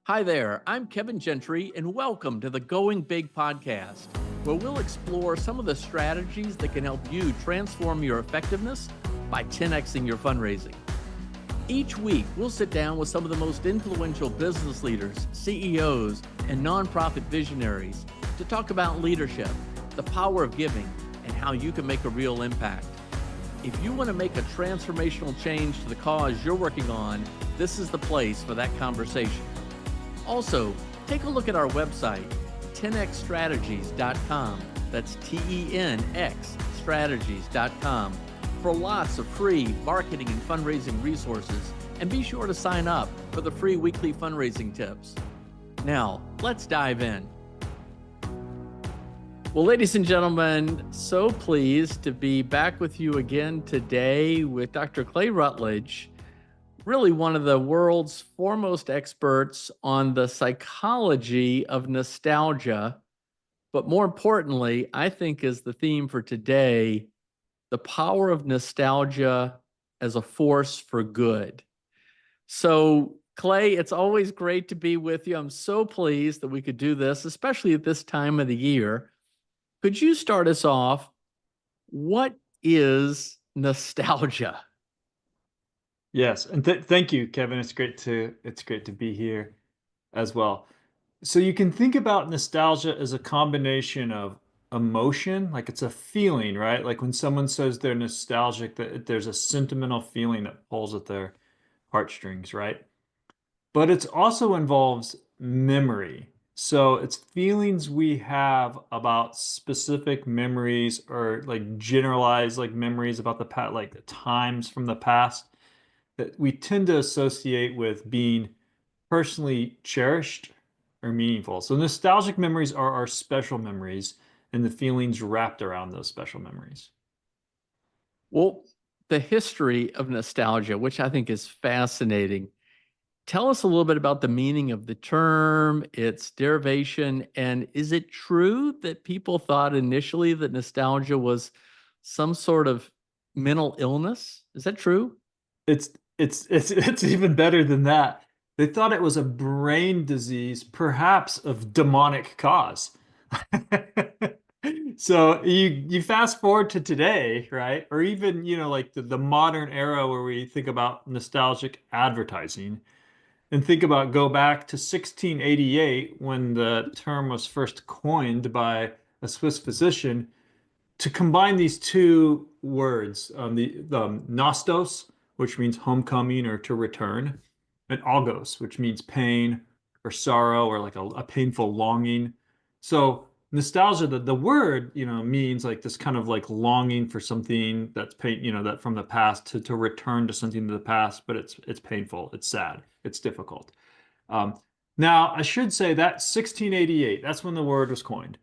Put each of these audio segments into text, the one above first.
Hi there, I'm Kevin Gentry, and welcome to the Going Big podcast, where we'll explore some of the strategies that can help you transform your effectiveness by 10xing your fundraising. Each week, we'll sit down with some of the most influential business leaders, CEOs, and nonprofit visionaries to talk about leadership, the power of giving, and how you can make a real impact. If you want to make a transformational change to the cause you're working on, this is the place for that conversation. Also, take a look at our website, 10xstrategies.com. That's TENX strategies.com for lots of free marketing and fundraising resources. And be sure to sign up for the free weekly fundraising tips. Now, let's dive in. Well, ladies and gentlemen, so pleased to be back with you again today with Dr. Clay Routledge, really one of the world's foremost experts on the psychology of nostalgia. But more importantly, I think is the theme for today, the power of nostalgia as a force for good. So, Clay, it's always great to be with you. I'm so pleased that we could do this, especially at this time of the year. Could you start us off? What is nostalgia? Yes, and thank you, Kevin. It's great to be here as well. So you can think about nostalgia as a combination of emotion, like it's a feeling, right? Like when someone says they're nostalgic, that there's a sentimental feeling that pulls at their heartstrings, right? But it also involves memory. So it's feelings we have about specific memories or like generalized like memories about the past, like the times from the past that we tend to associate with being personally cherished or meaningful. So nostalgic memories are our special memories and the feelings wrapped around those special memories. Well, the history of nostalgia, which I think is fascinating. Tell us a little bit about the meaning of the term, its derivation, and is it true that people thought initially that nostalgia was some sort of mental illness? Is that true? It's it's even better than that. They thought it was a brain disease, perhaps of demonic cause. So you fast forward to today, right? Or even, like the modern era where we think about nostalgic advertising and think about go back to 1688 when the term was first coined by a Swiss physician to combine these two words, the nostos, which means homecoming or to return, and agos, which means pain or sorrow or like a painful longing. So nostalgia, the word, means like this kind of like longing for something that's pain, that from the past to return to something in the past, but it's painful, it's sad, it's difficult. Um, Now, I should say that 1688, that's when the word was coined.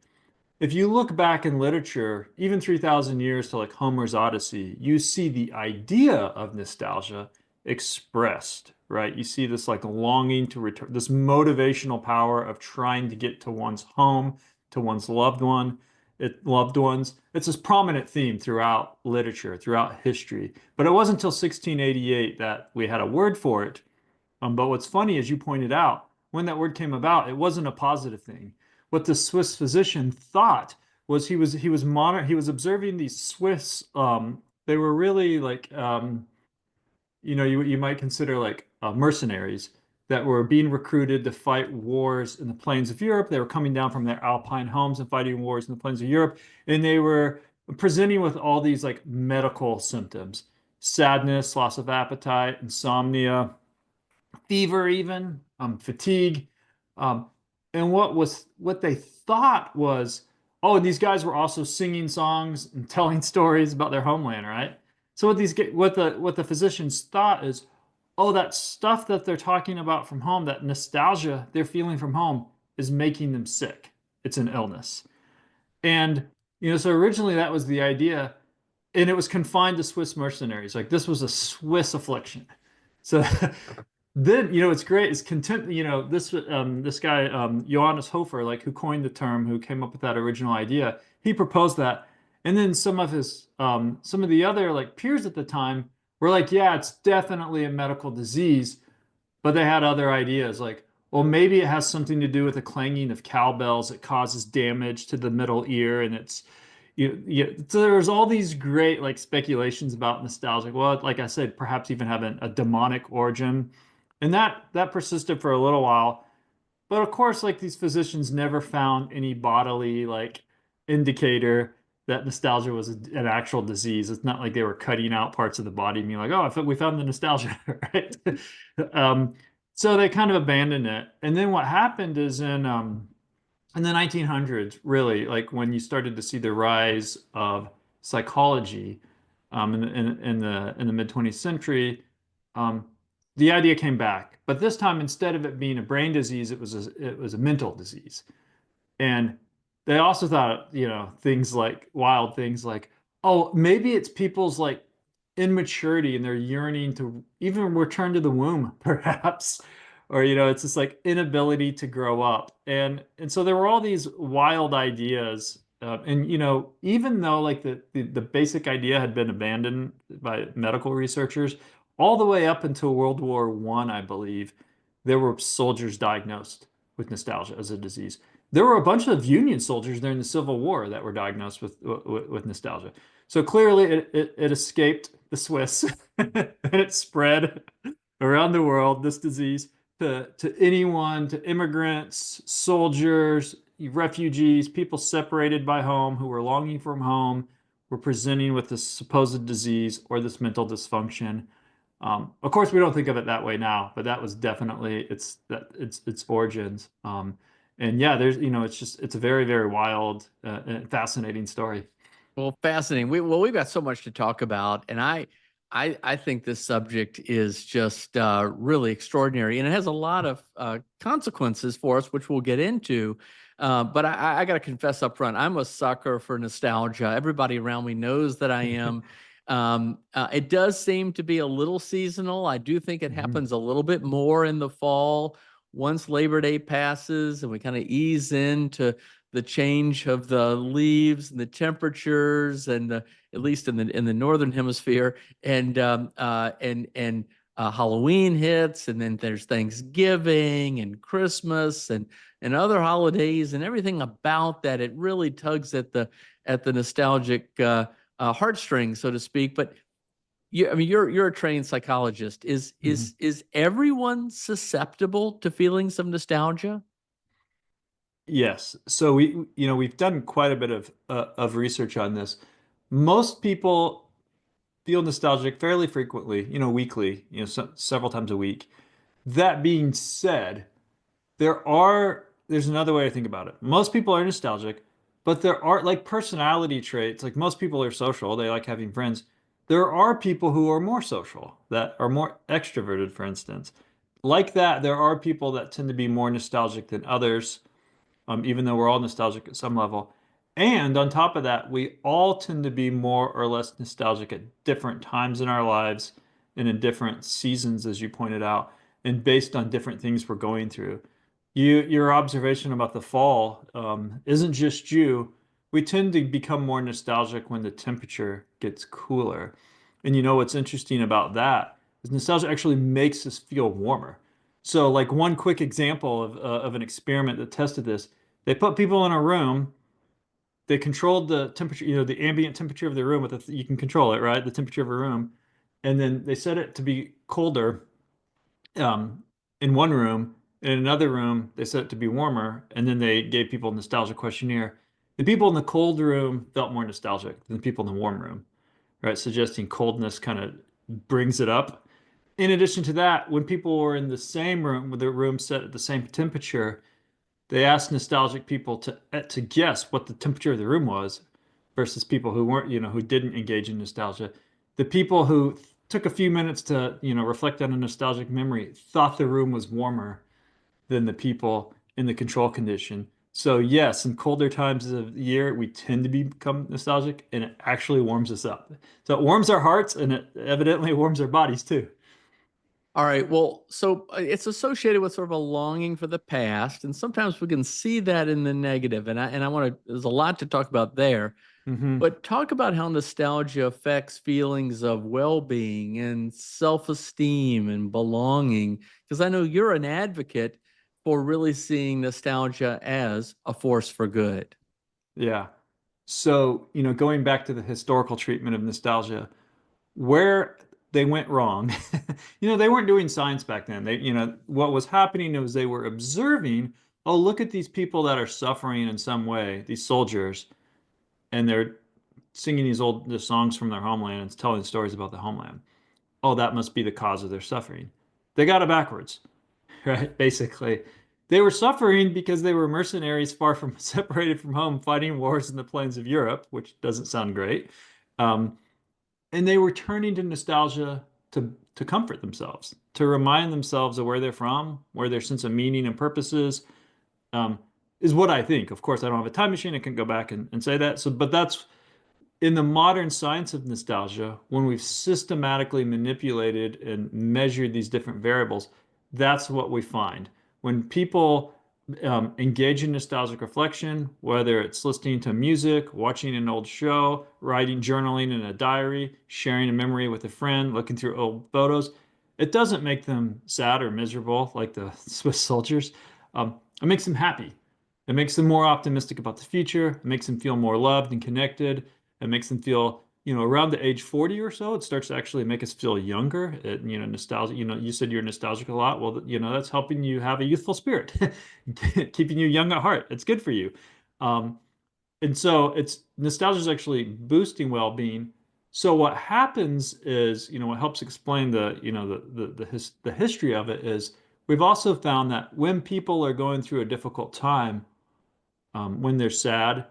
If you look back in literature, even 3,000 years to like Homer's Odyssey, you see the idea of nostalgia expressed, right? You see this like longing to return, this motivational power of trying to get to one's home, to one's loved ones. It's this prominent theme throughout literature, throughout history. But it wasn't until 1688 that we had a word for it. But what's funny, as you pointed out, when that word came about, it wasn't a positive thing. What the Swiss physician thought was he was observing these Swiss. They were really like you might consider like mercenaries that were being recruited to fight wars in the plains of Europe. They were coming down from their alpine homes and fighting wars in the plains of Europe, and they were presenting with all these like medical symptoms: sadness, loss of appetite, insomnia, fever, even fatigue. Um, and what they thought was, oh, these guys were also singing songs and telling stories about their homeland, right? So what the physicians thought is, oh, that stuff that they're talking about from home, that nostalgia they're feeling from home, is making them sick. It's an illness. And so originally that was the idea, and it was confined to Swiss mercenaries. Like this was a Swiss affliction. So then, it's great. It's content. This guy, Johannes Hofer, like who coined the term, who came up with that original idea, he proposed that. And then some of the other like peers at the time were like, yeah, it's definitely a medical disease. But they had other ideas like, well, maybe it has something to do with the clanging of cowbells. It causes damage to the middle ear, and it's so there's all these great like speculations about nostalgia. Well, like I said, perhaps even having a demonic origin, and that persisted for a little while. But of course, like these physicians never found any bodily like indicator that nostalgia was an actual disease. It's not like they were cutting out parts of the body and being like, "Oh, I thought we found the nostalgia," right? Um, so they kind of abandoned it. And then what happened is in the 1900s, really, like when you started to see the rise of psychology in the mid 20th century, um, the idea came back. But this time, instead of it being a brain disease, it was a mental disease. And they also thought, things like wild things like, oh, maybe it's people's like immaturity and they're yearning to even return to the womb, perhaps. Or, it's just like inability to grow up. And so there were all these wild ideas. And even though like the basic idea had been abandoned by medical researchers, all the way up until World War I believe, there were soldiers diagnosed with nostalgia as a disease. There were a bunch of Union soldiers during the Civil War that were diagnosed with nostalgia. So clearly it escaped the Swiss and it spread around the world, this disease, to anyone, to immigrants, soldiers, refugees, people separated by home who were longing from home, were presenting with this supposed disease or this mental dysfunction. Of course, we don't think of it that way now, but that was definitely its origins. And yeah, it's a very, very wild and fascinating story. Well, fascinating. We've got so much to talk about, and I think this subject is just really extraordinary, and it has a lot of consequences for us, which we'll get into. But I got to confess up front, I'm a sucker for nostalgia. Everybody around me knows that I am. It does seem to be a little seasonal. I do think it Mhm. happens a little bit more in the fall once Labor Day passes and we kind of ease into the change of the leaves and the temperatures and at least in the northern hemisphere and Halloween hits, and then there's Thanksgiving and Christmas and other holidays and everything about that. It really tugs at the nostalgic heartstrings, so to speak. But I mean, you're a trained psychologist. Is Mhm. is is everyone susceptible to feelings of nostalgia? Yes. So we've done quite a bit of research on this. Most people feel nostalgic fairly frequently, weekly, several times a week. That being said, there's another way to think about it. Most people are nostalgic, but there are like personality traits. Like most people are social, they like having friends. There are people who are more social, that are more extroverted, for instance. Like that, there are people that tend to be more nostalgic than others, even though we're all nostalgic at some level. And on top of that, we all tend to be more or less nostalgic at different times in our lives and in different seasons, as you pointed out, and based on different things we're going through. Your observation about the fall isn't just you. We tend to become more nostalgic when the temperature gets cooler. And what's interesting about that is nostalgia actually makes us feel warmer. So, like one quick example of an experiment that tested this, they put people in a room. They controlled the temperature, the ambient temperature of the room you can control it, right? The temperature of a room, and then they set it to be colder um, in one room. In another room, they set it to be warmer, and then they gave people a nostalgia questionnaire. The people in the cold room felt more nostalgic than the people in the warm room, right? Suggesting coldness kind of brings it up. In addition to that, when people were in the same room with the room set at the same temperature, they asked nostalgic people to guess what the temperature of the room was versus people who weren't, who didn't engage in nostalgia. The people who took a few minutes to, reflect on a nostalgic memory thought the room was warmer than the people in the control condition. So yes, in colder times of the year, we tend to become nostalgic and it actually warms us up. So it warms our hearts and it evidently warms our bodies too. All right. Well, so it's associated with sort of a longing for the past, and sometimes we can see that in the negative. And I want to. There's a lot to talk about there, Hmm. but talk about how nostalgia affects feelings of well-being and self-esteem and belonging. Because I know you're an advocate for really seeing nostalgia as a force for good? Yeah. So, going back to the historical treatment of nostalgia, where they went wrong, they weren't doing science back then. What was happening was they were observing, oh, look at these people that are suffering in some way, these soldiers, and they're singing the songs from their homeland and telling stories about the homeland. Oh, that must be the cause of their suffering. They got it backwards, right? Basically, they were suffering because they were mercenaries far from separated from home, fighting wars in the plains of Europe, which doesn't sound great. Um, and they were turning to nostalgia to comfort themselves, to remind themselves of where they're from, where their sense of meaning and purposes um, is what I think. Of course, I don't have a time machine. I can go back and say that. So, but that's in the modern science of nostalgia, when we've systematically manipulated and measured these different variables, that's what we find. When people engage in nostalgic reflection, whether it's listening to music, watching an old show, writing, journaling in a diary, sharing a memory with a friend, looking through old photos, it doesn't make them sad or miserable like the Swiss soldiers. It makes them happy. It makes them more optimistic about the future. It makes them feel more loved and connected. It makes them feel, around the age 40 or so, it starts to actually make us feel younger. Nostalgia, you said you're nostalgic a lot. Well, that's helping you have a youthful spirit, keeping you young at heart. It's good for you. Um, and so it's nostalgia is actually boosting well-being. So what happens is, what helps explain the history of it is we've also found that when people are going through a difficult time, when they're sad,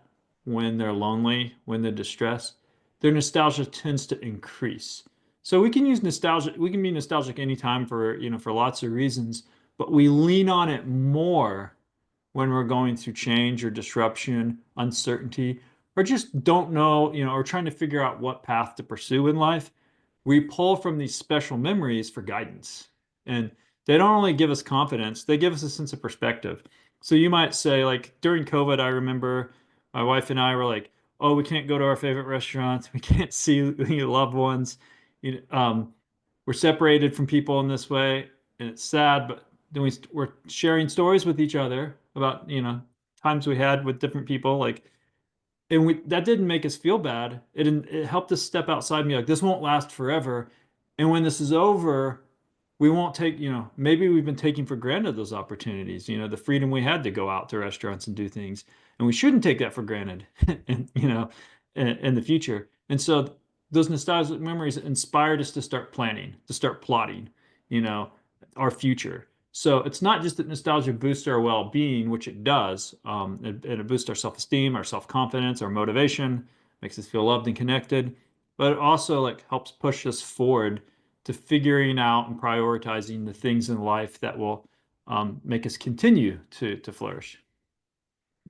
when they're lonely, when they're distressed, their nostalgia tends to increase. So we can use nostalgia, we can be nostalgic anytime for lots of reasons, but we lean on it more when we're going through change or disruption, uncertainty, or just don't know, or trying to figure out what path to pursue in life. We pull from these special memories for guidance. And they don't only give us confidence, they give us a sense of perspective. So you might say, like during COVID, I remember my wife and I were like, oh, we can't go to our favorite restaurants. We can't see loved ones. We're separated from people in this way, and it's sad, but then we're sharing stories with each other about, times we had with different people, like, and that didn't make us feel bad. It helped us step outside and be like, this won't last forever. And when this is over, we won't take, maybe we've been taking for granted those opportunities, the freedom we had to go out to restaurants and do things. And we shouldn't take that for granted, and, in the future. And so those nostalgic memories inspired us to start planning, to start plotting, you know, our future. So it's not just that nostalgia boosts our well-being, which it does. It boosts our self-esteem, our self-confidence, our motivation, makes us feel loved and connected, but it also like helps push us forward to figuring out and prioritizing the things in life that will make us continue to flourish.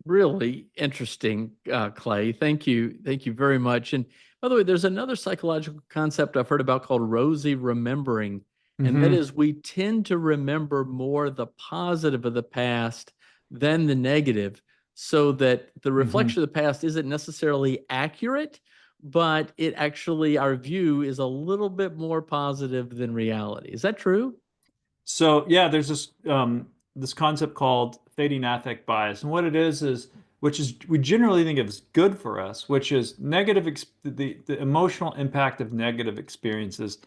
Really interesting, Clay. Thank you. Thank you very much. And by the way, there's another psychological concept I've heard about called rosy remembering. And that Hmm. is we tend to remember more the positive of the past than the negative, so that the Hmm. reflection of the past isn't necessarily accurate, but it actually, our view is a little bit more positive than reality. Is that true? So yeah, there's this concept called fading affect bias, and what it is which is we generally think of as good for us, which is the emotional impact of negative experiences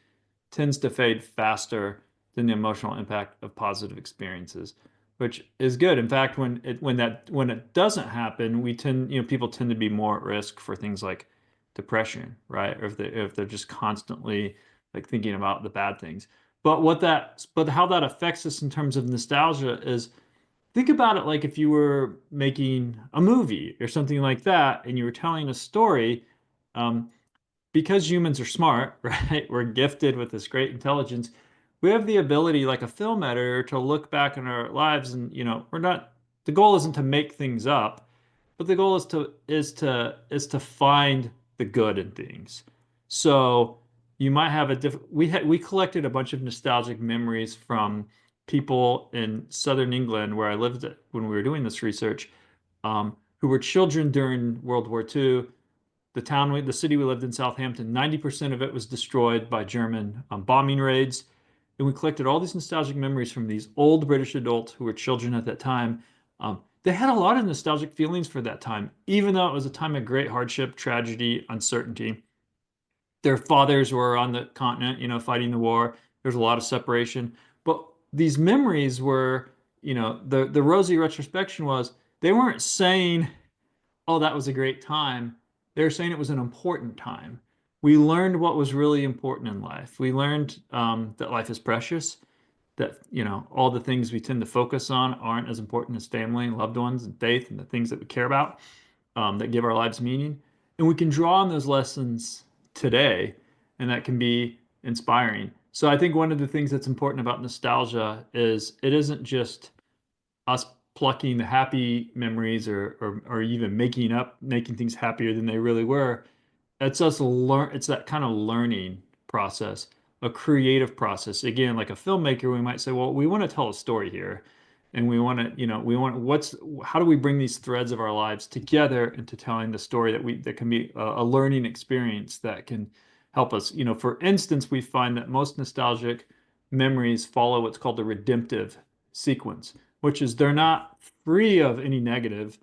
tends to fade faster than the emotional impact of positive experiences, which is good. In fact, when it doesn't happen, people tend to be more at risk for things like depression, right? Or if they're just constantly like thinking about the bad things. But how that affects us in terms of nostalgia is think about it like if you were making a movie or something like that, and you were telling a story. Um, because humans are smart, right? We're gifted with this great intelligence. We have the ability, like a film editor, to look back in our lives and, we're not, the goal isn't to make things up, but the goal is to find the good in things. So you might have we collected a bunch of nostalgic memories from people in southern England where I lived when we were doing this research, who were children during World War II. The city we lived in, Southampton, 90% of it was destroyed by German bombing raids. and we collected all these nostalgic memories from these old British adults who were children at that time. They had a lot of nostalgic feelings for that time, even though it was a time of great hardship, tragedy, uncertainty. Their fathers were on the continent, fighting the war. There's a lot of separation. But these memories were, the rosy retrospection was they weren't saying, oh, that was a great time. They were saying it was an important time. We learned what was really important in life. We learned that life is precious, that, all the things we tend to focus on aren't as important as family and loved ones and faith and the things that we care about, that give our lives meaning. And we can draw on those lessons today, and that can be inspiring. So I think one of the things that's important about nostalgia is it isn't just us plucking the happy memories or even making things happier than they really were. It's that kind of learning process, a creative process. Again, like a filmmaker, we might say, well, we want to tell a story here. And how do we bring these threads of our lives together into telling the story that can be a learning experience that can help us. For instance, we find that most nostalgic memories follow what's called the redemptive sequence, which is they're not free of any negative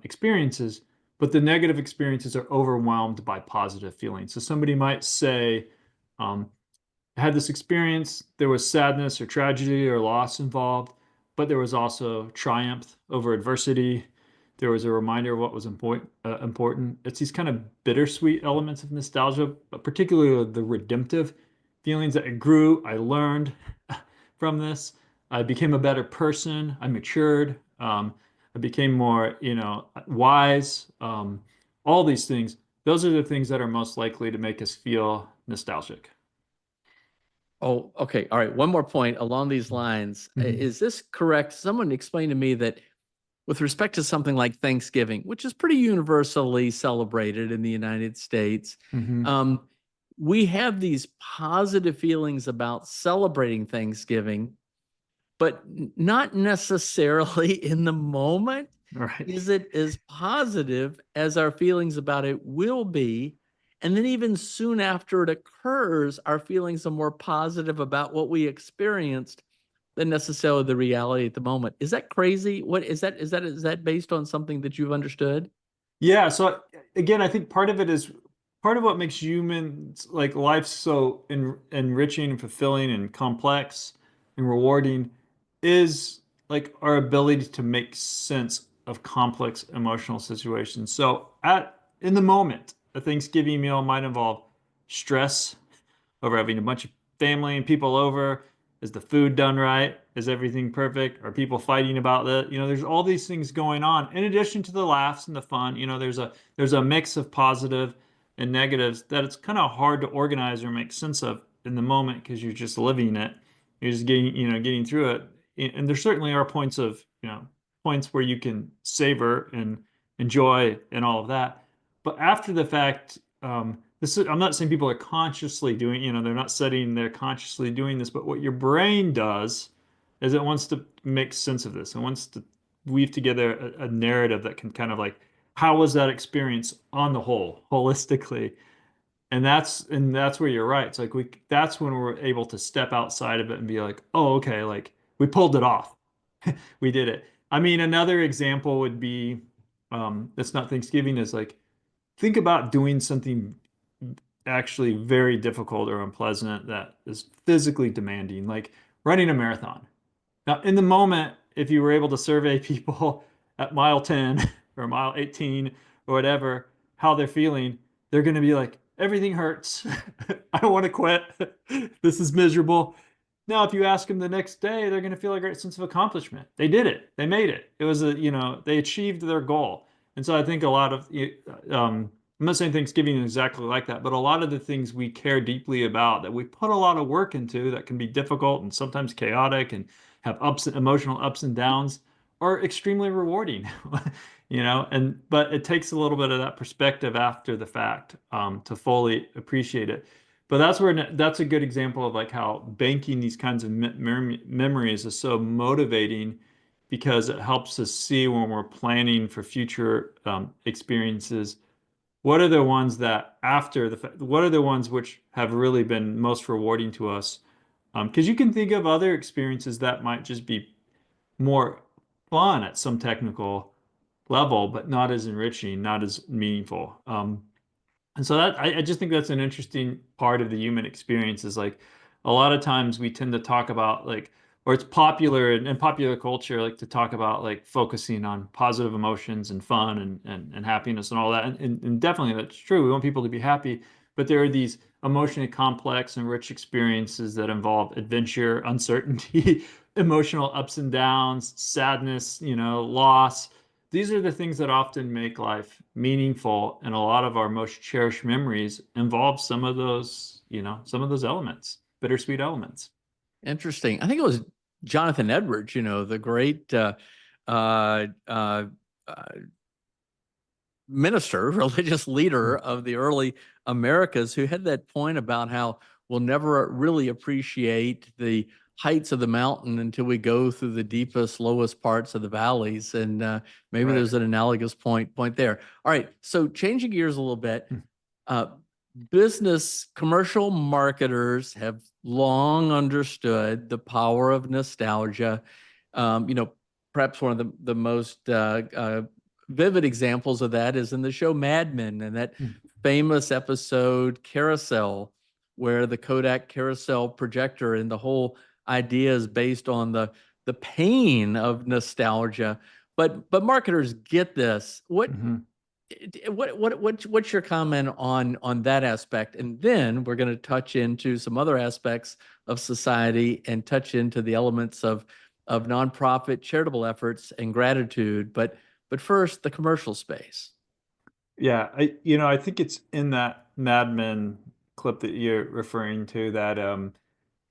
experiences, but the negative experiences are overwhelmed by positive feelings. So somebody might say, I had this experience, there was sadness or tragedy or loss involved, but there was also triumph over adversity. There was a reminder of what was important. It's these kind of bittersweet elements of nostalgia, but particularly the redemptive feelings that I grew, I learned from this. I became a better person. I matured. I became more, wise. All these things. Those are the things that are most likely to make us feel nostalgic. Oh, okay. All right. One more point along these lines. Mhm. Is this correct? Someone explained to me that with respect to something like Thanksgiving, which is pretty universally celebrated in the United States, Mhm. um, we have these positive feelings about celebrating Thanksgiving, but not necessarily in the moment Right. is it as positive as our feelings about it will be. And then even soon after it occurs, our feelings are more positive about what we experienced than necessarily the reality at the moment. Is that crazy? What is that based on something that you've understood? Yeah, so again, I think part of what makes humans like life so enriching and fulfilling and complex and rewarding is like our ability to make sense of complex emotional situations. So at in the moment, a Thanksgiving meal might involve stress over having a bunch of family and people over. Is the food done right? Is everything perfect? Are people fighting about that? There's all these things going on. In addition to the laughs and the fun, there's a mix of positive and negatives that it's kind of hard to organize or make sense of in the moment because you're just living it. You're just getting through it. And there certainly are points where you can savor and enjoy and all of that. But after the fact, I'm not saying people are consciously doing, they're not sitting there consciously doing this, but what your brain does is it wants to make sense of this. It wants to weave together a narrative that can kind of like, how was that experience on the whole, holistically? And that's where you're right. It's like that's when we're able to step outside of it and be like, oh, okay, like we pulled it off. We did it. I mean, another example would be, that's not Thanksgiving, is like think about doing something actually very difficult or unpleasant that is physically demanding, like running a marathon. Now, in the moment, if you were able to survey people at mile 10 or mile 18 or whatever, how they're feeling, they're going to be like, everything hurts. I want to quit. This is miserable. Now, if you ask them the next day, they're going to feel a great sense of accomplishment. They did it. They made it. It was they achieved their goal. And so I think a lot of, I'm not saying Thanksgiving is exactly like that, but a lot of the things we care deeply about that we put a lot of work into that can be difficult and sometimes chaotic and have emotional ups and downs are extremely rewarding. But it takes a little bit of that perspective after the fact to fully appreciate it. But that's a good example of like how banking these kinds of memories is so motivating because it helps us see when we're planning for future experiences, what are the ones that after the fact, what are the ones which have really been most rewarding to us, Because you can think of other experiences that might just be more fun at some technical level, but not as enriching, not as meaningful. And so that I just think that's an interesting part of the human experience is like a lot of times we tend to talk about like, or it's popular in popular culture, like to talk about like focusing on positive emotions and fun and happiness and all that. And definitely that's true. We want people to be happy, but there are these emotionally complex and rich experiences that involve adventure, uncertainty, emotional ups and downs, sadness, loss. These are the things that often make life meaningful, and a lot of our most cherished memories involve some of those elements, bittersweet elements. Interesting. I think it was Jonathan Edwards, the great uh, uh, uh, minister, religious leader of the early Americas, who had that point about how we'll never really appreciate the heights of the mountain until we go through the deepest, lowest parts of the valleys. And maybe Right. there's an analogous point there. All right. So changing gears a little bit, uh, commercial marketers have long understood the power of nostalgia. Um, you know, Perhaps one of the most vivid examples of that is in the show Mad Men and that famous episode Carousel, where the Kodak carousel projector and the whole idea is based on the pain of nostalgia. But marketers get this. Mhm. What's your comment on that aspect? And then we're going to touch into some other aspects of society and touch into the elements of nonprofit charitable efforts and gratitude. But first, the commercial space. Yeah, I think it's in that Mad Men clip that you're referring to that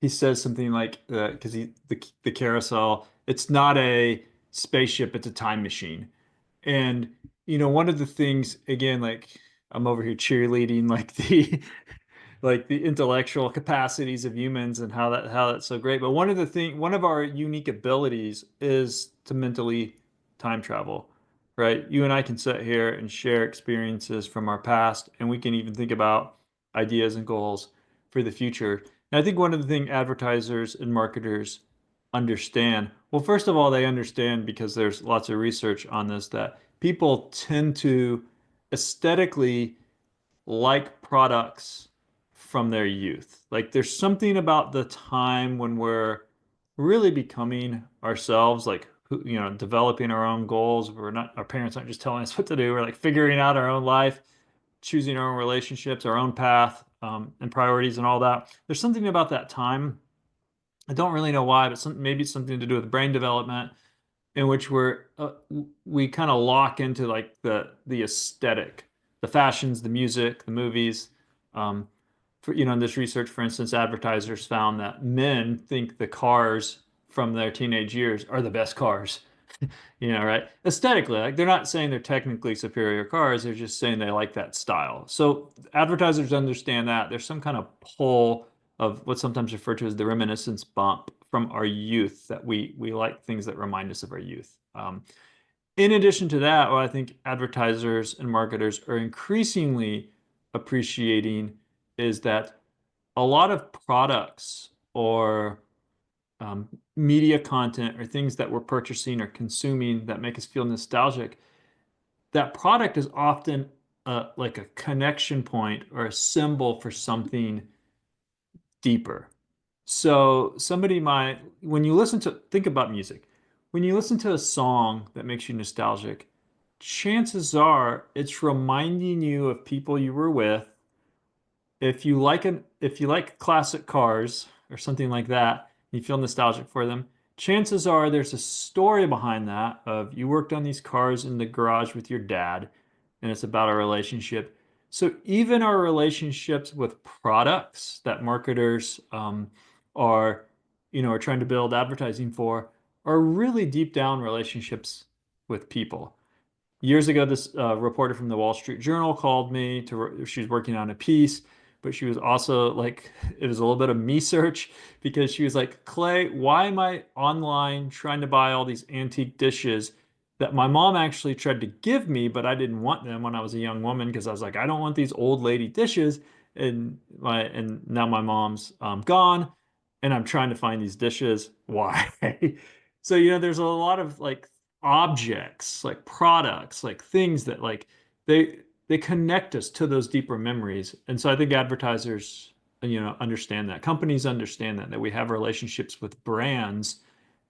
he says something like because the carousel, it's not a spaceship, it's a time machine. And one of the things again, like I'm over here cheerleading like the like the intellectual capacities of humans and how that's so great. But one of our unique abilities is to mentally time travel, right? You and I can sit here and share experiences from our past, and we can even think about ideas and goals for the future. And I think one of the things advertisers and marketers understand, well, first of all, they understand because there's lots of research on this that people tend to aesthetically like products from their youth. Like there's something about the time when we're really becoming ourselves, like developing our own goals. Our parents aren't just telling us what to do. We're like figuring out our own life, choosing our own relationships, our own path, and priorities and all that. There's something about that time. I don't really know why, but maybe it's something to do with brain development in which we kind of lock into like the aesthetic, the fashions, the music, the movies. Um, in this research, for instance, advertisers found that men think the cars from their teenage years are the best cars. Right? Aesthetically, like they're not saying they're technically superior cars, they're just saying they like that style. So advertisers understand that there's some kind of pull of what's sometimes referred to as the reminiscence bump from our youth that we like things that remind us of our youth. In addition to that, what I think advertisers and marketers are increasingly appreciating is that a lot of products or media content or things that we're purchasing or consuming that make us feel nostalgic, that product is often like a connection point or a symbol for something deeper. So somebody might, think about music. When you listen to a song that makes you nostalgic, chances are it's reminding you of people you were with. If you like classic cars or something like that, you feel nostalgic for them, chances are there's a story behind that of you worked on these cars in the garage with your dad, and it's about a relationship. So even our relationships with products that marketers are, are trying to build advertising for, are really deep down relationships with people. Years ago, this reporter from the Wall Street Journal called me she was working on a piece, but she was also like, it was a little bit of me search because she was like, Clay, why am I online trying to buy all these antique dishes that my mom actually tried to give me, but I didn't want them when I was a young woman because I was like, I don't want these old lady dishes. And now my mom's gone and I'm trying to find these dishes. Why? So, there's a lot of like objects, like products, like things that like they they connect us to those deeper memories. And so I think advertisers, understand that. Companies understand that we have relationships with brands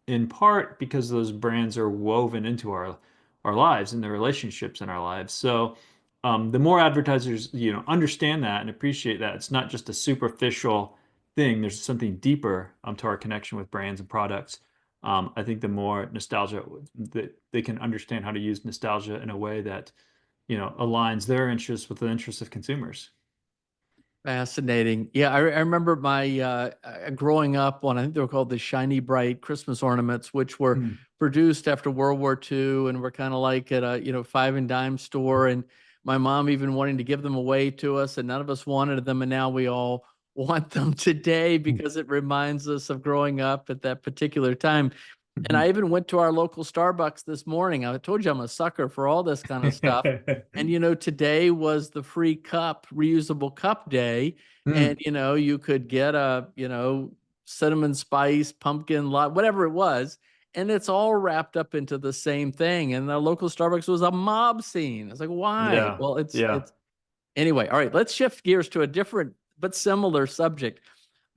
in part because those brands are woven into our lives and the relationships in our lives. So the more advertisers understand that and appreciate that it's not just a superficial thing. There's something deeper to our connection with brands and products. I think the more nostalgia that they can understand how to use nostalgia in a way that aligns their interests with the interests of consumers. Fascinating. Yeah, I remember my growing up on, I think they were called the shiny bright Christmas ornaments, which were Mm. produced after World War II and were kind of like at a, five and dime store. And my mom even wanting to give them away to us, and none of us wanted them. And now we all want them today because it reminds us of growing up at that particular time. And I even went to our local Starbucks this morning. I told you I'm a sucker for all this kind of stuff. And today was the free cup, reusable cup day. And Mm. you could get a, cinnamon spice, pumpkin, whatever it was. And it's all wrapped up into the same thing. And the local Starbucks was a mob scene. It's like, why? Yeah. Well, Yeah. it's anyway. All right, let's shift gears to a different but similar subject.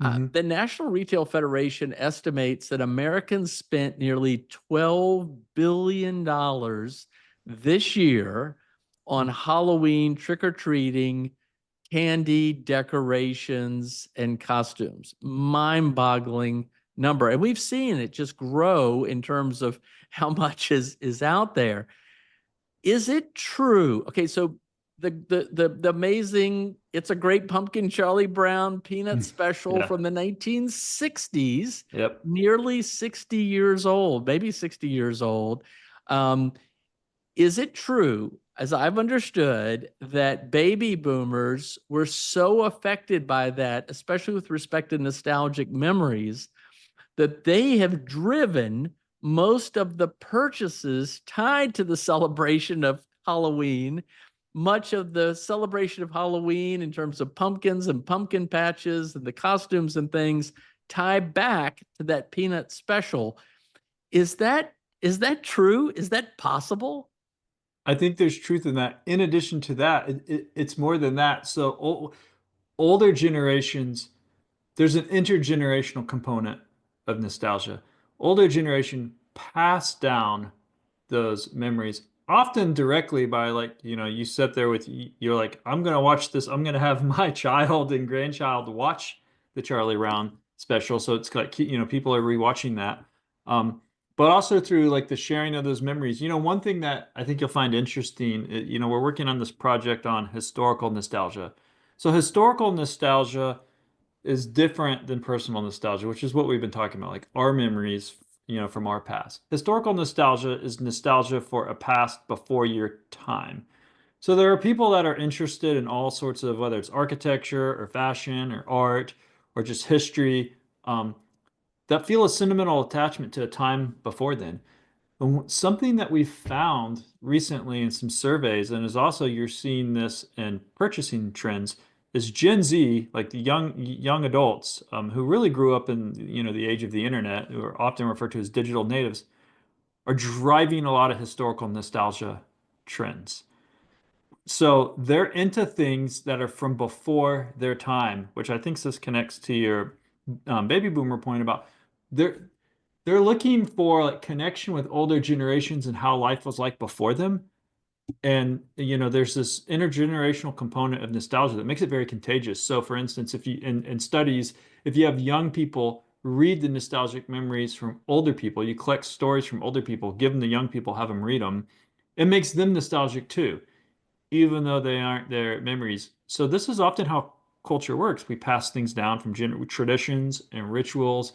Hmm. The National Retail Federation estimates that Americans spent nearly $12 billion this year on Halloween trick-or-treating, candy, decorations, and costumes. Mind-boggling number. And we've seen it just grow in terms of how much is out there. Is it true? Okay, so the amazing It's a Great Pumpkin Charlie Brown peanut special Yeah. from the 1960s, Yep. nearly 60 years old, maybe 60 years old. Um, is it true, as I've understood, that baby boomers were so affected by that, especially with respect to nostalgic memories, that they have driven most of the purchases tied to the celebration of Halloween, much of the celebration of Halloween in terms of pumpkins and pumpkin patches and the costumes and things tie back to that peanut special. Is that is that true? Is that possible? I think there's truth in that. In addition to that, it's more than that. So older generations, there's an intergenerational component of nostalgia. Older generation pass down those memories often directly by like, you sit there with you're like, I'm gonna watch this. I'm gonna have my child and grandchild watch the Charlie Brown special. So it's like, people are rewatching that. Um, but also through like the sharing of those memories. One thing that I think you'll find interesting, we're working on this project on historical nostalgia. So historical nostalgia is different than personal nostalgia, which is what we've been talking about, like our memories, from our past. Historical nostalgia is nostalgia for a past before your time. So there are people that are interested in all sorts of, whether it's architecture or fashion or art or just history, um, that feel a sentimental attachment to a time before then. And something that we found recently in some surveys, and is also you're seeing this in purchasing trends, is Gen Z, like the young adults, who really grew up in the age of the internet, who are often referred to as digital natives, are driving a lot of historical nostalgia trends. So they're into things that are from before their time, which I think this connects to your baby boomer point about they're they're looking for like connection with older generations and how life was like before them. And there's this intergenerational component of nostalgia that makes it very contagious. So for instance, if you in studies, if you have young people read the nostalgic memories from older people, you collect stories from older people, give them to young people, have them read them, it makes them nostalgic too, even though they aren't their memories. So this is often how culture works. We pass things down from traditions and rituals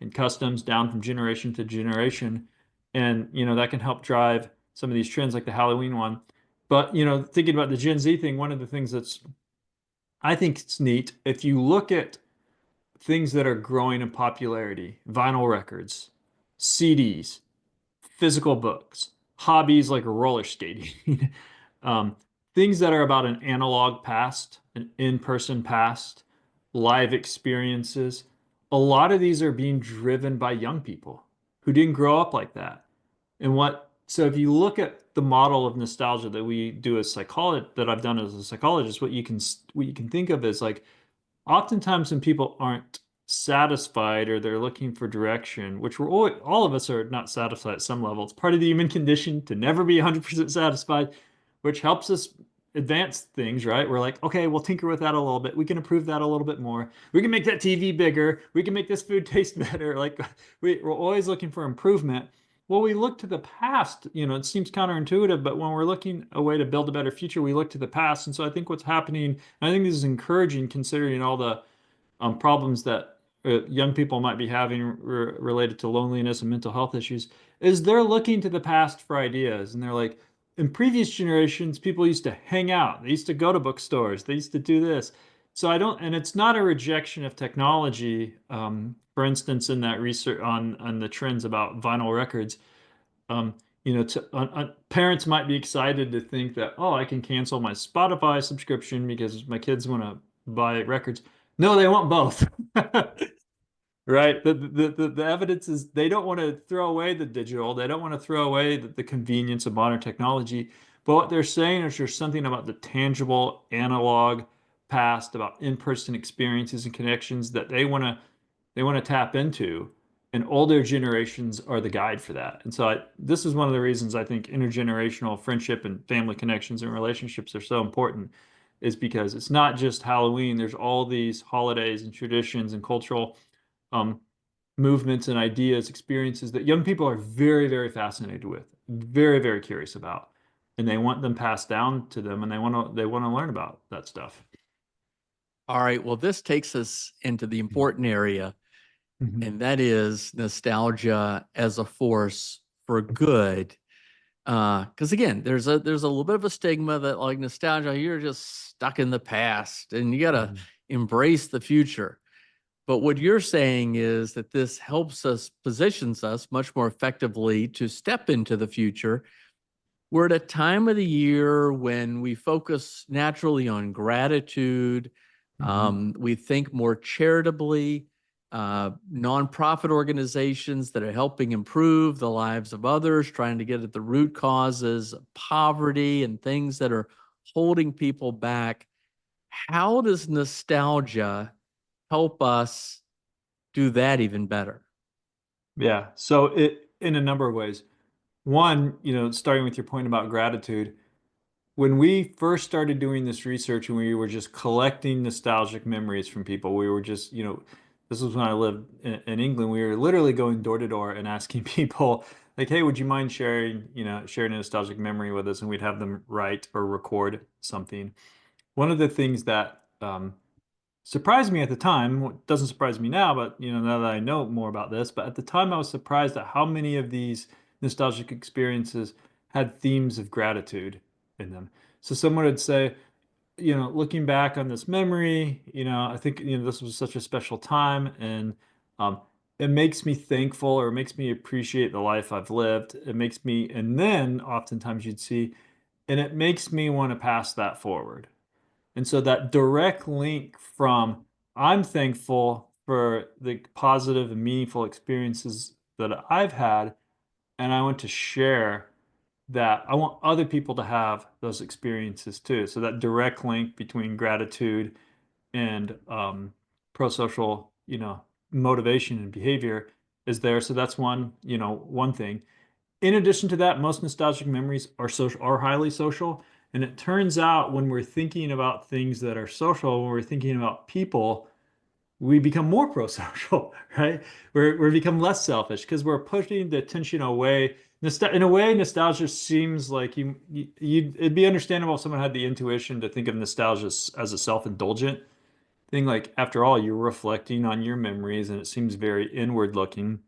and customs down from generation to generation. And, that can help drive some of these trends like the Halloween one. But, thinking about the Gen Z thing, one of the things that's, I think it's neat, if you look at things that are growing in popularity, vinyl records, CDs, physical books, hobbies like roller skating, um, things that are about an analog past, an in-person past, live experiences. a lot of these are being driven by young people who didn't grow up like that. So if you look at the model of nostalgia that we do as psychologist, that I've done as a psychologist, what you can think of is like oftentimes when people aren't satisfied or they're looking for direction, which all of us are not satisfied at some level. It's part of the human condition to never be 100% satisfied, which helps us advance things, right? We're like, okay, we'll tinker with that a little bit. We can improve that a little bit more. We can make that TV bigger. We can make this food taste better. Like we're always looking for improvement. Well, we look to the past, it seems counterintuitive, but when we're looking a way to build a better future, we look to the past. And so I think what's happening, and I think this is encouraging considering all the problems that young people might be having related to loneliness and mental health issues, is they're looking to the past for ideas. And they're like, in previous generations, people used to hang out, they used to go to bookstores, they used to do this. So I don't, and it's not a rejection of technology. For instance, in that research on the trends about vinyl records, um, parents might be excited to think that, oh, I can cancel my Spotify subscription because my kids want to buy records. No, they want both. Right? The evidence is they don't want to throw away the digital. They don't want to throw away the convenience of modern technology. But what they're saying is there's something about the tangible analog past, about in-person experiences and connections that they want to tap into. And older generations are the guide for that. And so this is one of the reasons I think intergenerational friendship and family connections and relationships are so important, is because it's not just Halloween. There's all these holidays and traditions and cultural um, movements and ideas, experiences that young people are very, very fascinated with, very, very curious about, and they want them passed down to them, and they want to learn about that stuff. All right. Well, this takes us into the important area, Mhm. and that is nostalgia as a force for good. Because again, there's a little bit of a stigma that like nostalgia, you're just stuck in the past and you gotta Mhm. embrace the future. But what you're saying is that this helps us, positions us much more effectively to step into the future. We're at a time of the year when we focus naturally on gratitude. Mhm. We think more charitably. Nonprofit organizations that are helping improve the lives of others, trying to get at the root causes of poverty and things that are holding people back. How does nostalgia help us do that even better? Yeah. So it in a number of ways. One, starting with your point about gratitude, when we first started doing this research and we were just collecting nostalgic memories from people, we were just, this was when I lived in England. We were literally going door to door and asking people, like, hey, would you mind sharing a nostalgic memory with us? And we'd have them write or record something. One of the things that surprised me at the time, what doesn't surprise me now, but now that I know more about this, but at the time I was surprised at how many of these nostalgic experiences had themes of gratitude in them. So someone would say, looking back on this memory, I think, this was such a special time, and um, it makes me thankful, or it makes me appreciate the life I've lived. It makes me, and then oftentimes you'd see, and it makes me want to pass that forward. And so that direct link from I'm thankful for the positive and meaningful experiences that I've had, and I want to share that. I want other people to have those experiences too. So that direct link between gratitude and pro-social, motivation and behavior is there. So that's one thing. In addition to that, most nostalgic memories are highly social. And it turns out when we're thinking about things that are social, when we're thinking about people, we become more pro-social, right? We become less selfish because we're pushing the attention away. In a way, nostalgia seems like it'd be understandable if someone had the intuition to think of nostalgia as a self-indulgent thing. Like, after all, you're reflecting on your memories and it seems very inward looking.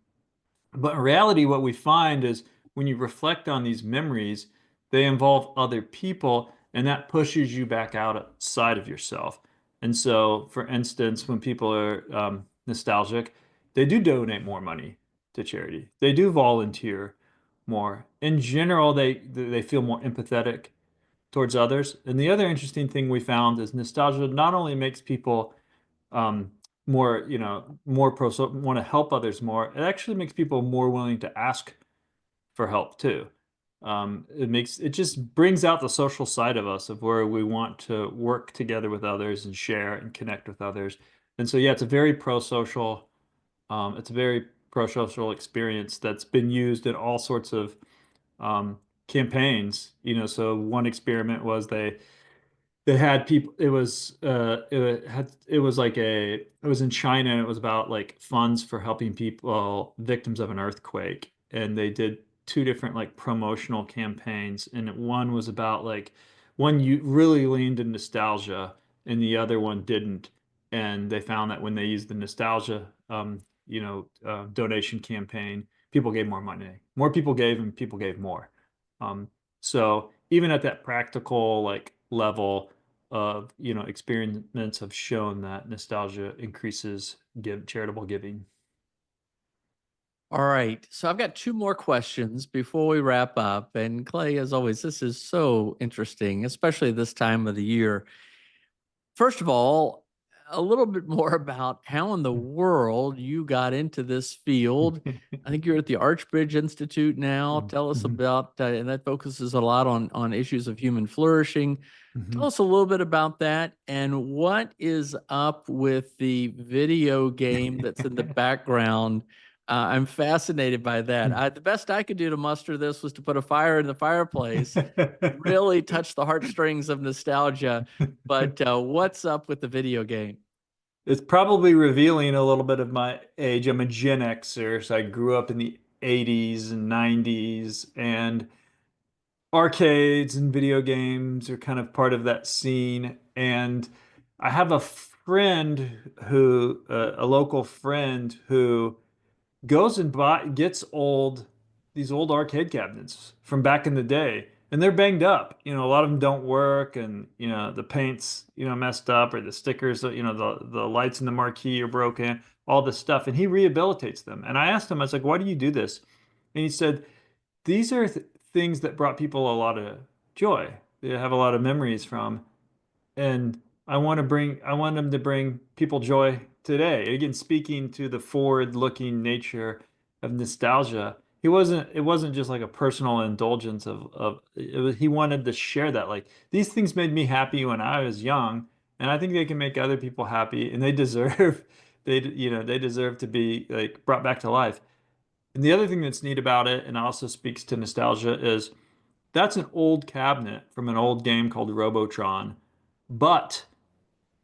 But in reality, what we find is when you reflect on these memories, they involve other people, and that pushes you back outside of yourself. And so, for instance, when people are nostalgic, they do donate more money to charity. They do volunteer more. In general, they feel more empathetic towards others. And the other interesting thing we found is nostalgia not only makes people um, more, more pro want to help others more, it actually makes people more willing to ask for help too. It just brings out the social side of us of where we want to work together with others and share and connect with others. And so, yeah, it's a very pro-social experience that's been used in all sorts of campaigns. So one experiment was they had people, it was in China, and it was about like funds for helping people victims of an earthquake, and they did two different like promotional campaigns, and one was about like one you really leaned in nostalgia and the other one didn't. And they found that when they used the nostalgia donation campaign, people gave more money, more people gave, and people gave more. So even at that practical like level of, experiments have shown that nostalgia increases charitable giving. All right. So I've got two more questions before we wrap up. And Clay, as always, this is so interesting, especially this time of the year. First of all, a little bit more about how in the world you got into this field. I think you're at the Archbridge Institute now. Tell us Mhm. about, and that focuses a lot on issues of human flourishing. Tell Mhm. us a little bit about that and what is up with the video game that's in the background. I'm fascinated by that. The best I could do to muster this was to put a fire in the fireplace, really touch the heartstrings of nostalgia. But what's up with the video game? It's probably revealing a little bit of my age. I'm a Gen Xer, so I grew up in the 80s and 90s, and arcades and video games are kind of part of that scene. And I have a friend a local friend who goes and gets these old arcade cabinets from back in the day, and they're banged up. A lot of them don't work, and the paint's messed up, or the stickers, the lights in the marquee are broken, all this stuff, and he rehabilitates them. And I asked him, I was like, "Why do you do this?" And he said, "These are things that brought people a lot of joy. They have a lot of memories from." And I want them to bring people joy today. Again, speaking to the forward-looking nature of nostalgia, it wasn't just like a personal indulgence he wanted to share that. Like, these things made me happy when I was young, and I think they can make other people happy, and they deserve, they deserve to be like brought back to life. And the other thing that's neat about it, and also speaks to nostalgia, is that's an old cabinet from an old game called Robotron. But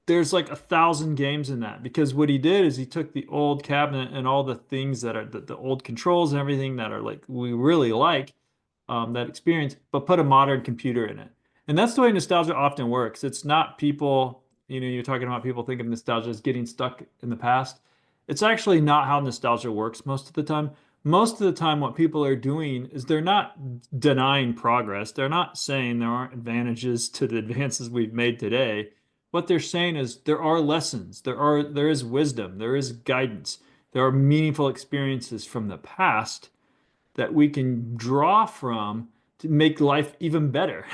there's like 1,000 games in that, because what he did is he took the old cabinet and all the things that are the old controls and everything that are like we really like, that experience, but put a modern computer in it. And that's the way nostalgia often works. It's not people, you're talking about people think of nostalgia as getting stuck in the past. It's actually not how nostalgia works most of the time. Most of the time, what people are doing is they're not denying progress. They're not saying there aren't advantages to the advances we've made today. What they're saying is there are lessons, there is wisdom, there is guidance, there are meaningful experiences from the past that we can draw from to make life even better,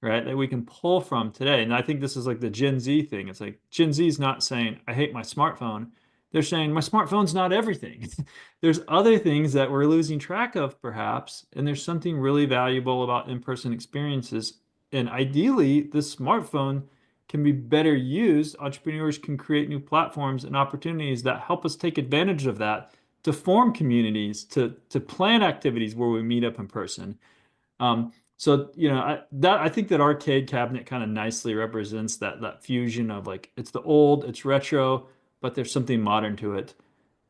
right? That we can pull from today. And I think this is like the Gen Z thing. It's like Gen Z is not saying, I hate my smartphone. They're saying, my smartphone's not everything. There's other things that we're losing track of, perhaps. And there's something really valuable about in-person experiences. And ideally, this smartphone can be better used. Entrepreneurs can create new platforms and opportunities that help us take advantage of that, to form communities, to plan activities where we meet up in person. So I think that arcade cabinet kind of nicely represents that fusion of like it's the old, it's retro, but there's something modern to it.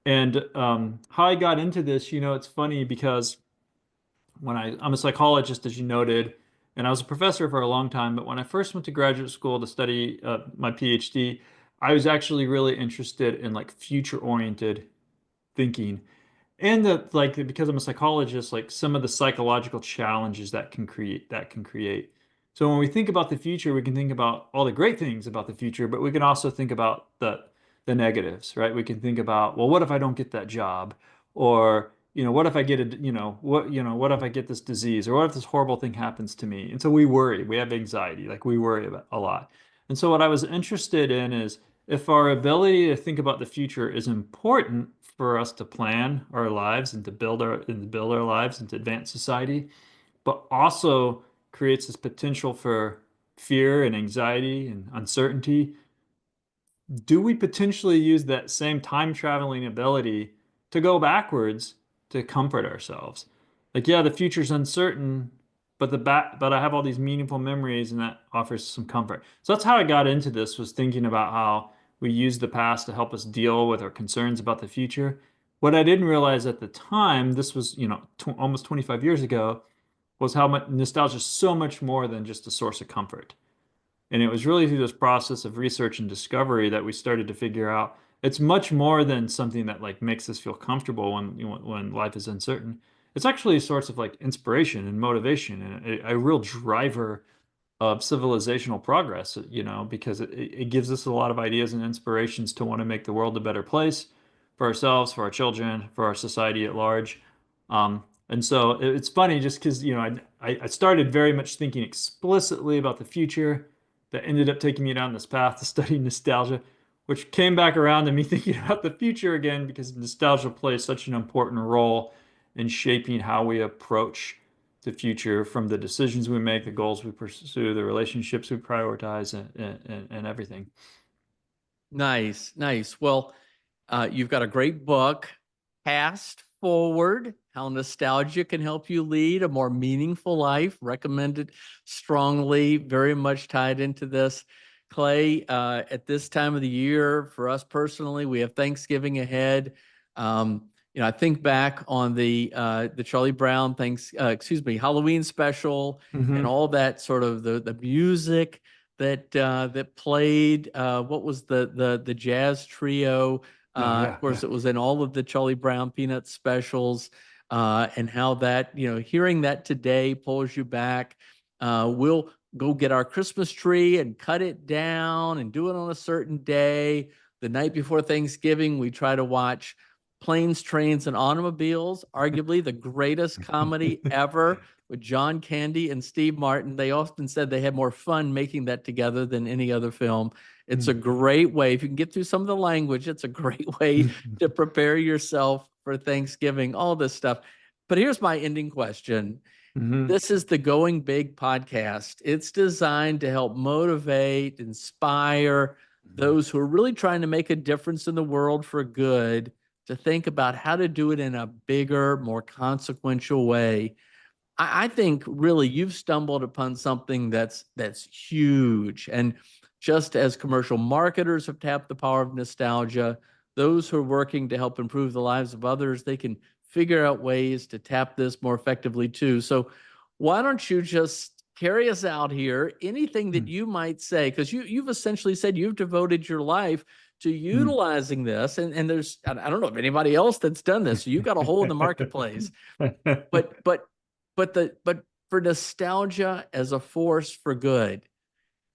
And how I got into this, it's funny because I'm a psychologist, as you noted, and I was a professor for a long time. But when I first went to graduate school to study my PhD, I was actually really interested in like future-oriented thinking, and because I'm a psychologist, like some of the psychological challenges that can create. So when we think about the future, we can think about all the great things about the future, but we can also think about the negatives, right? We can think about, well, what if I don't get that job? Or, what if I get what if I get this disease? Or what if this horrible thing happens to me? And so we worry, we have anxiety, like we worry about a lot. And so what I was interested in is if our ability to think about the future is important for us to plan our lives and to build our lives and to advance society, but also creates this potential for fear and anxiety and uncertainty, do we potentially use that same time traveling ability to go backwards to comfort ourselves? Like, yeah, the future's uncertain, but I have all these meaningful memories and that offers some comfort. So that's how I got into this, was thinking about how we use the past to help us deal with our concerns about the future. What I didn't realize at the time, this was, tw almost 25 years ago, was how much nostalgia is so much more than just a source of comfort. And it was really through this process of research and discovery that we started to figure out it's much more than something that like makes us feel comfortable when life is uncertain. It's actually a source of like inspiration and motivation and a real driver of civilizational progress, because it gives us a lot of ideas and inspirations to want to make the world a better place for ourselves, for our children, for our society at large. And so it's funny just because, I started very much thinking explicitly about the future that ended up taking me down this path to study nostalgia, which came back around to me thinking about the future again because nostalgia plays such an important role in shaping how we approach the future, from the decisions we make, the goals we pursue, the relationships we prioritize, and everything. Nice, nice. Well, you've got a great book, Past Forward: How Nostalgia Can Help You Lead a More Meaningful Life. Recommended strongly, very much tied into this. Clay, at this time of the year, for us personally, we have Thanksgiving ahead. I think back on the Charlie Brown Halloween special, and Hmm. all that sort of the music that played. What was the jazz trio? Oh Of yeah, yeah. course, it was in all of the Charlie Brown Peanut specials, and how that, hearing that today pulls you back. We'll go get our Christmas tree and cut it down and do it on a certain day. The night before Thanksgiving, we try to watch Planes, Trains, and Automobiles, arguably the greatest comedy ever, with John Candy and Steve Martin. They often said they had more fun making that together than any other film. It's a great way, if you can get through some of the language, it's a great way to prepare yourself for Thanksgiving, all this stuff. But here's my ending question. Hmm. This is the Going Big podcast. It's designed to help motivate, inspire those who are really trying to make a difference in the world for good, to think about how to do it in a bigger, more consequential way. I think really you've stumbled upon something that's huge. And just as commercial marketers have tapped the power of nostalgia, those who are working to help improve the lives of others, they can figure out ways to tap this more effectively too. So why don't you just carry us out here? Anything that you might say, because you've essentially said you've devoted your life to utilizing this, and there's, I don't know of anybody else that's done this. So you've got a hole in the marketplace. But but for nostalgia as a force for good,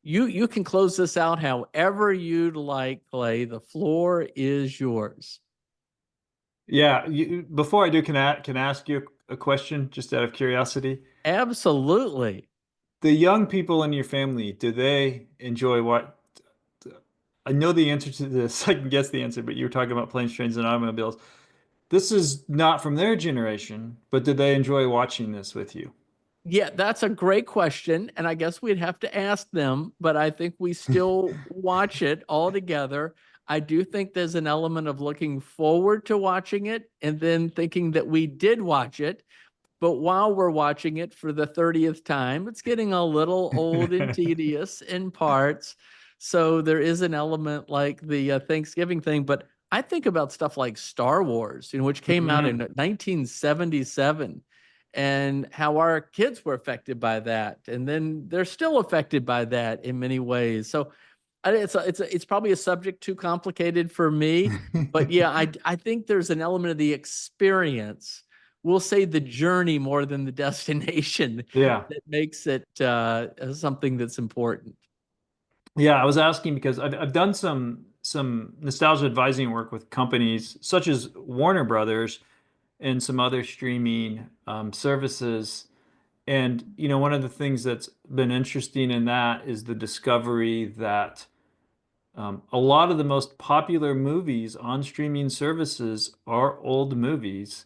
you can close this out however you'd like, Clay. The floor is yours. Yeah, before I do, can I ask you a question just out of curiosity? Absolutely. The young people in your family, do they enjoy what? I know the answer to this. I can guess the answer, but you were talking about planes, trains, and automobiles. This is not from their generation, but do they enjoy watching this with you? Yeah, that's a great question. And I guess we'd have to ask them, but I think we still watch it all together. I do think there's an element of looking forward to watching it and then thinking that we did watch it. But while we're watching it for the 30th time, it's getting a little old and tedious in parts. So there is an element like the Thanksgiving thing. But I think about stuff like Star Wars, which came out in Mhm. 1977, and how our kids were affected by that. And then they're still affected by that in many ways. So it's probably a subject too complicated for me. But yeah, I think there's an element of the experience, we'll say the journey more than the destination, Yeah. that makes it something that's important. Yeah, I was asking because I've done some nostalgia advising work with companies such as Warner Brothers and some other streaming services. And one of the things that's been interesting in that is the discovery that A lot of the most popular movies on streaming services are old movies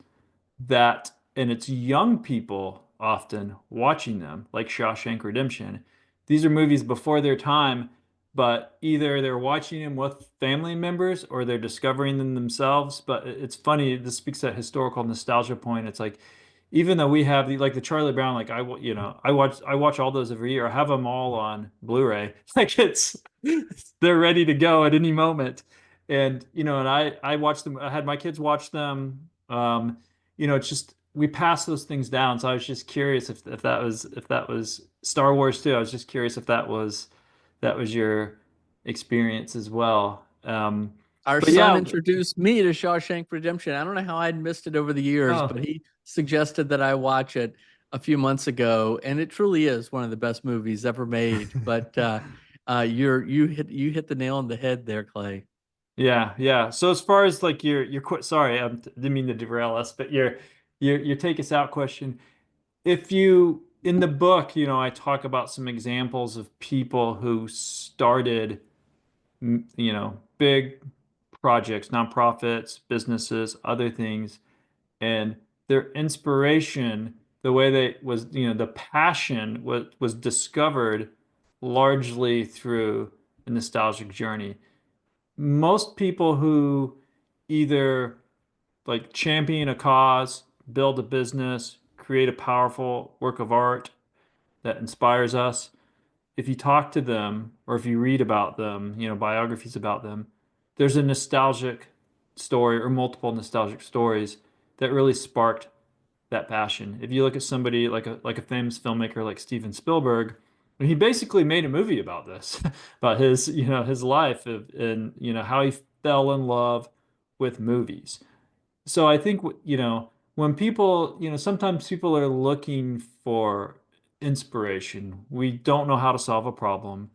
that, and it's young people often watching them, like Shawshank Redemption. These are movies before their time, but either they're watching them with family members or they're discovering them themselves. But it's funny, this speaks to that historical nostalgia point. It's like, even though we have like the Charlie Brown, like I watch all those every year. I have them all on Blu-ray. Like they're ready to go at any moment. And and I watched them. I had my kids watch them. It's just we pass those things down. So I was just curious if that was Star Wars too. I was just curious if that was your experience as well. Our But son yeah, introduced me to Shawshank Redemption. I don't know how I'd missed it over the years, oh but he suggested that I watch it a few months ago, and it truly is one of the best movies ever made. But you hit the nail on the head there, Clay. yeah, yeah. So as far as like your sorry, I didn't mean to derail us, but your take us out question. If you in the book, I talk about some examples of people who started, big projects, nonprofits, businesses, other things, and their inspiration, the way they was, the passion was discovered largely through a nostalgic journey. Most people who either like champion a cause, build a business, create a powerful work of art that inspires us, if you talk to them or if you read about them, biographies about them, there's a nostalgic story or multiple nostalgic stories that really sparked that passion. If you look at somebody like a famous filmmaker like Steven Spielberg, he basically made a movie about this, about his life and how he fell in love with movies. So I think, when people, sometimes people are looking for inspiration. We don't know how to solve a problem.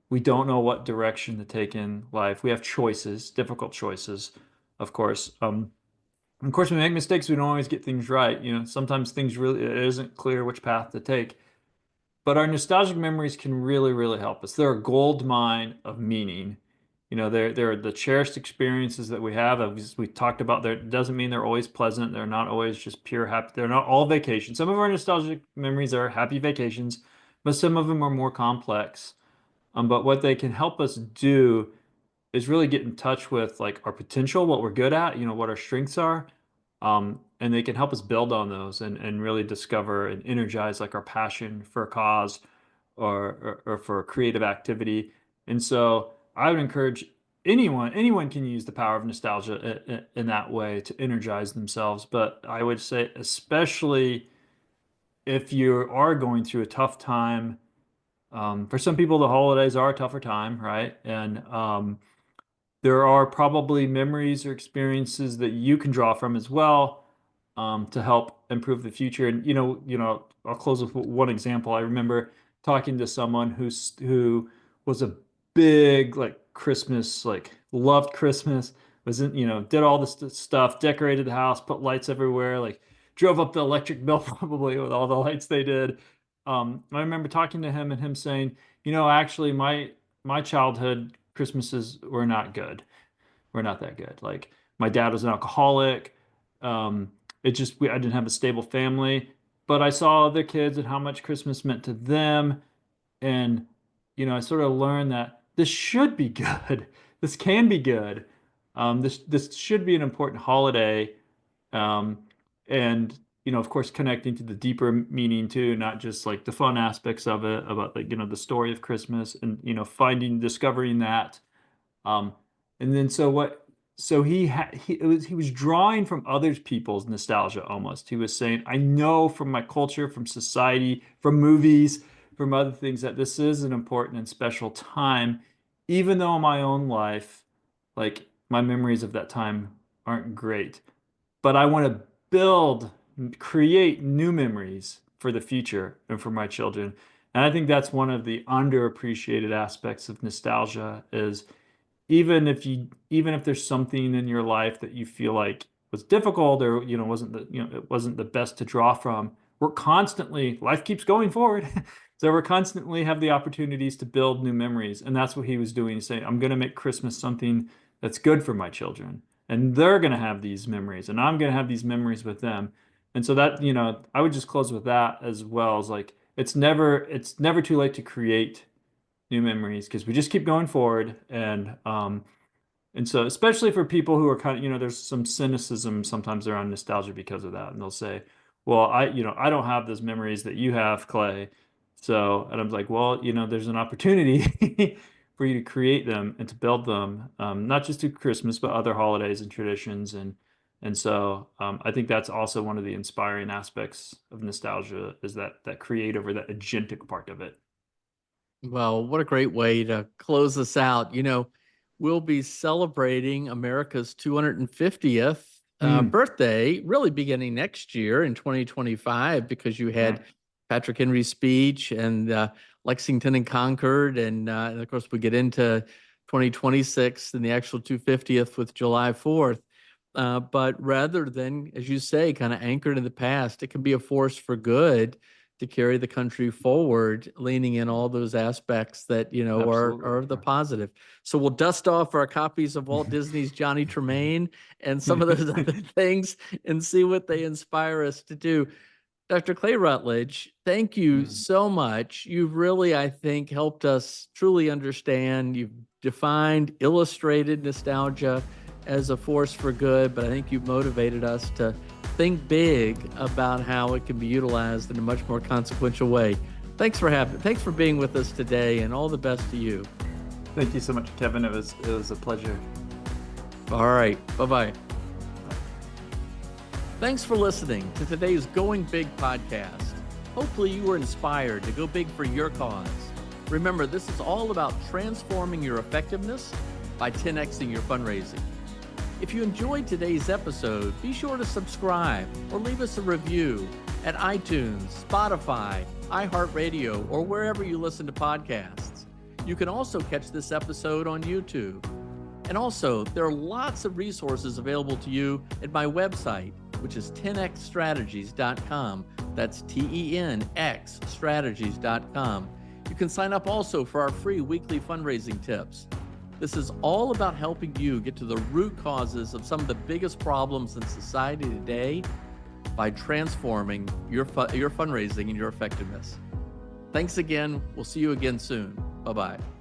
We don't know what direction to take in life. We have choices, difficult choices, of course. Of course, we make mistakes. We don't always get things right. Sometimes things really, it isn't clear which path to take. But our nostalgic memories can really, really help us. They're a gold mine of meaning. They're the cherished experiences that we have. As we talked about, there doesn't mean they're always pleasant. They're not always just pure happy. They're not all vacations. Some of our nostalgic memories are happy vacations, but some of them are more complex. But what they can help us do is really get in touch with like our potential, what we're good at, what our strengths are. And they can help us build on those and really discover and energize like our passion for a cause or for a creative activity. And so I would encourage anyone can use the power of nostalgia in that way to energize themselves. But I would say, especially if you are going through a tough time, for some people, the holidays are a tougher time, right? And there are probably memories or experiences that you can draw from as well, to help improve the future. And I'll close with one example. I remember talking to someone who was a big like Christmas, like loved Christmas, was in, did all this stuff, decorated the house, put lights everywhere, like drove up the electric bill probably with all the lights they did. I remember talking to him and him saying, actually my childhood Christmases were not good. We're not that good. Like my dad was an alcoholic. I didn't have a stable family, but I saw other kids and how much Christmas meant to them. And, I sort of learned that this should be good. This can be good. This should be an important holiday. Um, and, of course, connecting to the deeper meaning too, not just like the fun aspects of it, about like, the story of Christmas and, discovering that. Um, and then so he was drawing from other people's nostalgia almost. He was saying, I know from my culture, from society, from movies, from other things that this is an important and special time, even though in my own life, like my memories of that time aren't great. But I want to build, create new memories for the future and for my children. And I think that's one of the underappreciated aspects of nostalgia is even if there's something in your life that you feel like was difficult or wasn't the best to draw from, we're constantly, life keeps going forward. So we're constantly have the opportunities to build new memories. And that's what he was doing. He's saying, I'm going to make Christmas something that's good for my children. And they're going to have these memories, and I'm going to have these memories with them. And so that, I would just close with that as well as like, it's never too late to create new memories because we just keep going forward. And so, especially for people who are kind of, there's some cynicism sometimes around nostalgia because of that. And they'll say, well, I don't have those memories that you have, Clay. So, and I'm like, well, there's an opportunity for you to create them and to build them, not just through Christmas, but other holidays and traditions. And so I think that's also one of the inspiring aspects of nostalgia is that creative or that agentic part of it. Well, what a great way to close us out. We'll be celebrating America's 250th Mm, birthday, really beginning next year in 2025, because you right. had Patrick Henry's speech and Lexington and Concord. And of course, we get into 2026 and the actual 250th with July 4th. But rather than, as you say, kind of anchored in the past, it can be a force for good to carry the country forward, leaning in all those aspects that, are Absolutely. the positive. So we'll dust off our copies of Walt Disney's Johnny Tremaine and some of those other things and see what they inspire us to do. Dr. Clay Routledge, thank you Mm. so much. You've really, I think, helped us truly understand. You've defined, illustrated nostalgia as a force for good, but I think you've motivated us to think big about how it can be utilized in a much more consequential way. Thanks for being with us today, and all the best to you. Thank you so much, Kevin. It was a pleasure. All right, bye-bye. Thanks for listening to today's Going Big podcast. Hopefully you were inspired to go big for your cause. Remember, this is all about transforming your effectiveness by 10xing your fundraising. If you enjoyed today's episode, be sure to subscribe or leave us a review at iTunes, Spotify, iHeartRadio, or wherever you listen to podcasts. You can also catch this episode on YouTube. And also, there are lots of resources available to you at my website, which is 10xstrategies.com. That's TENX strategies.com. You can sign up also for our free weekly fundraising tips. This is all about helping you get to the root causes of some of the biggest problems in society today by transforming your fundraising and your effectiveness. Thanks again. We'll see you again soon. Bye-bye.